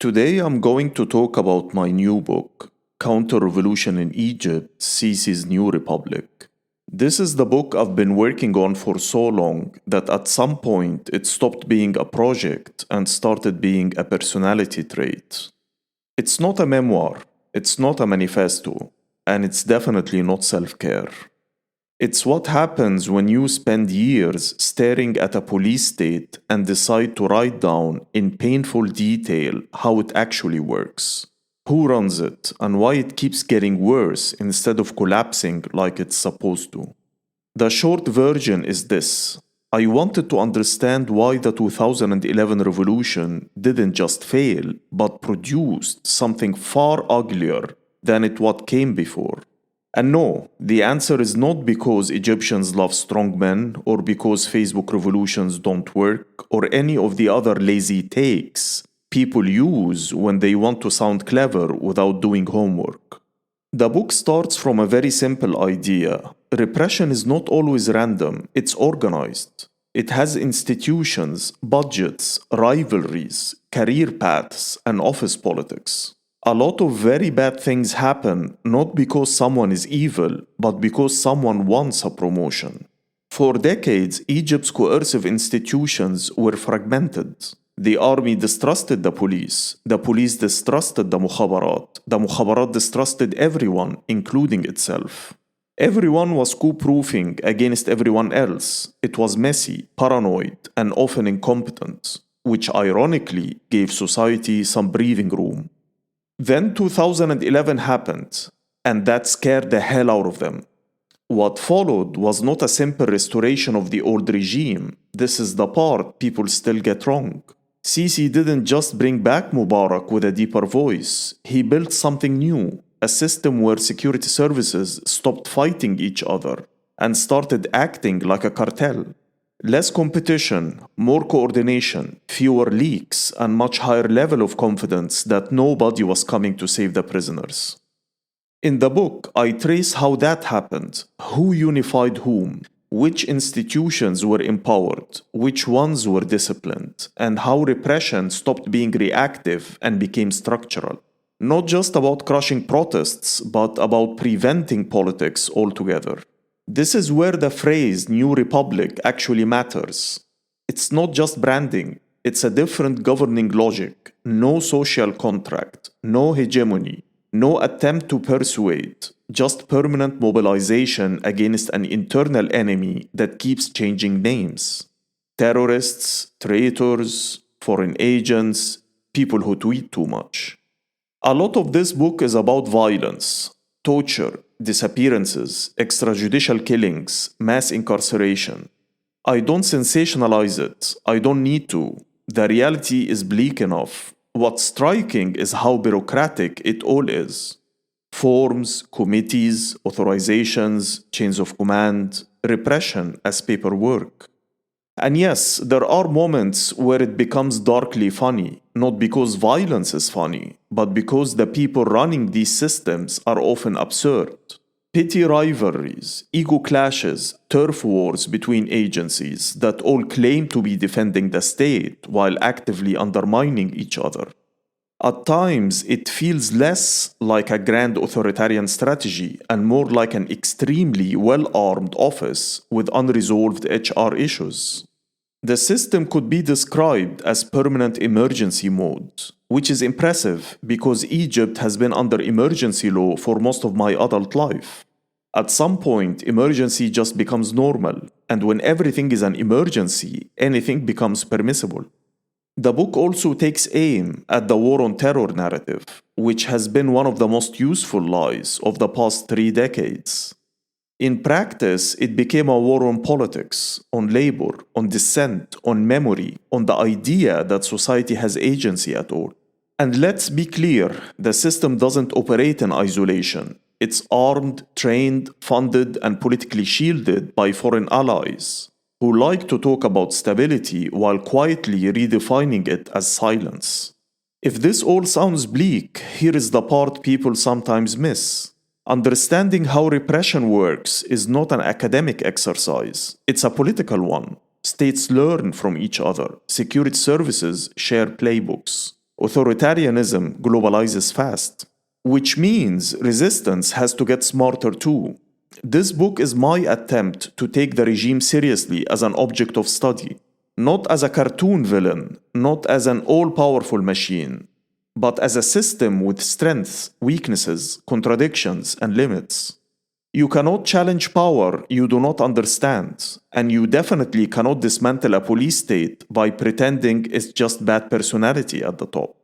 Today I'm going to talk about my new book, Counter-Revolution in Egypt, Sisi's New Republic. This is the book I've been working on for so long that at some point it stopped being a project and started being a personality trait. It's not a memoir, it's not a manifesto, and it's definitely not self-care. It's what happens when you spend years staring at a police state and decide to write down in painful detail how it actually works, who runs it, and why it keeps getting worse instead of collapsing like it's supposed to. The short version is this. I wanted to understand why the 2011 revolution didn't just fail, but produced something far uglier than what came before. And no, the answer is not because Egyptians love strong men or because Facebook revolutions don't work or any of the other lazy takes people use when they want to sound clever without doing homework. The book starts from a very simple idea. Repression is not always random, it's organized. It has institutions, budgets, rivalries, career paths, and office politics. A lot of very bad things happen not because someone is evil, but because someone wants a promotion. For decades, Egypt's coercive institutions were fragmented. The army distrusted the police distrusted the Mukhabarat distrusted everyone, including itself. Everyone was coup-proofing against everyone else. It was messy, paranoid, and often incompetent, which ironically gave society some breathing room. Then 2011 happened, and that scared the hell out of them. What followed was not a simple restoration of the old regime. This is the part people still get wrong. Sisi didn't just bring back Mubarak with a deeper voice. He built something new, a system where security services stopped fighting each other and started acting like a cartel. Less competition, more coordination, fewer leaks, and much higher level of confidence that nobody was coming to save the prisoners. In the book, I trace how that happened, who unified whom, which institutions were empowered, which ones were disciplined, and how repression stopped being reactive and became structural. Not just about crushing protests, but about preventing politics altogether. This is where the phrase New Republic actually matters. It's not just branding, it's a different governing logic, no social contract, no hegemony, no attempt to persuade, just permanent mobilization against an internal enemy that keeps changing names. Terrorists, traitors, foreign agents, people who tweet too much. A lot of this book is about violence, torture, disappearances, extrajudicial killings, mass incarceration. I don't sensationalize it. I don't need to. The reality is bleak enough. What's striking is how bureaucratic it all is. Forms, committees, authorizations, chains of command, repression as paperwork. And yes, there are moments where it becomes darkly funny, not because violence is funny, but because the people running these systems are often absurd. Petty rivalries, ego clashes, turf wars between agencies that all claim to be defending the state while actively undermining each other. At times, it feels less like a grand authoritarian strategy and more like an extremely well-armed office with unresolved HR issues. The system could be described as permanent emergency mode, which is impressive because Egypt has been under emergency law for most of my adult life. At some point, emergency just becomes normal, and when everything is an emergency, anything becomes permissible. The book also takes aim at the war on terror narrative, which has been one of the most useful lies of the past 3 decades. In practice, it became a war on politics, on labor, on dissent, on memory, on the idea that society has agency at all. And let's be clear, the system doesn't operate in isolation. It's armed, trained, funded, and politically shielded by foreign allies, who like to talk about stability while quietly redefining it as silence. If this all sounds bleak, here is the part people sometimes miss. Understanding how repression works is not an academic exercise, it's a political one. States learn from each other, security services share playbooks. Authoritarianism globalizes fast, which means resistance has to get smarter too. This book is my attempt to take the regime seriously as an object of study, not as a cartoon villain, not as an all powerful machine, but as a system with strengths, weaknesses, contradictions, and limits. You cannot challenge power you do not understand, and you definitely cannot dismantle a police state by pretending it's just bad personality at the top.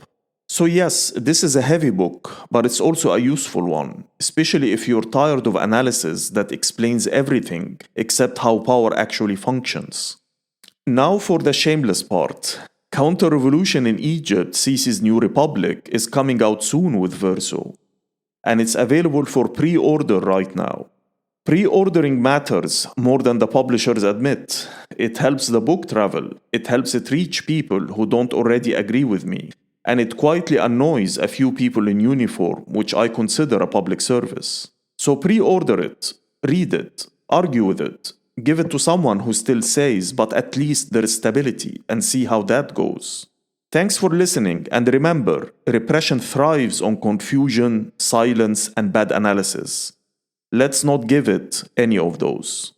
So, yes, this is a heavy book, but it's also a useful one, especially if you're tired of analysis that explains everything except how power actually functions. Now for the shameless part. Counter-revolution in Egypt, Sisi's New Republic, is coming out soon with Verso, and it's available for pre-order right now. Pre-ordering matters more than the publishers admit. It helps the book travel, it helps it reach people who don't already agree with me, and it quietly annoys a few people in uniform, which I consider a public service. So pre-order it, read it, argue with it, give it to someone who still says, but at least there is stability, and see how that goes. Thanks for listening, and remember, repression thrives on confusion, silence, and bad analysis. Let's not give it any of those.